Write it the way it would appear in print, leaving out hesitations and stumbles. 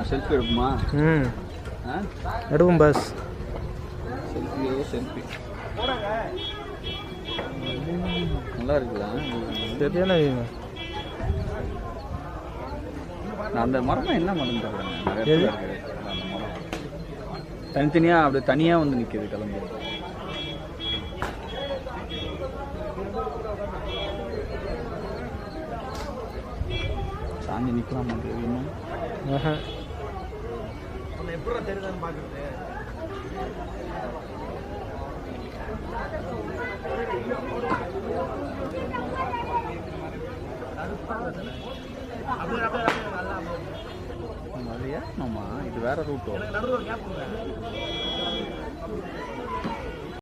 Selfie எடுக்குமா? எடுப்போம் pass. Selfie நல்லா இருக்குதா? சரியான அந்த மரம் என்ன மரம் தர்றாங்க? நிறைய இருக்கு அந்த மரம். தனித்தனியாக அப்படியே தனியாக வந்து நிற்கிது கிளம்பி. சாஞ்சி நிற்கலாம் இன்னும். எப்படி தெரியுதான்னு பார்க்குறது. இது வேற ரூட்டோ?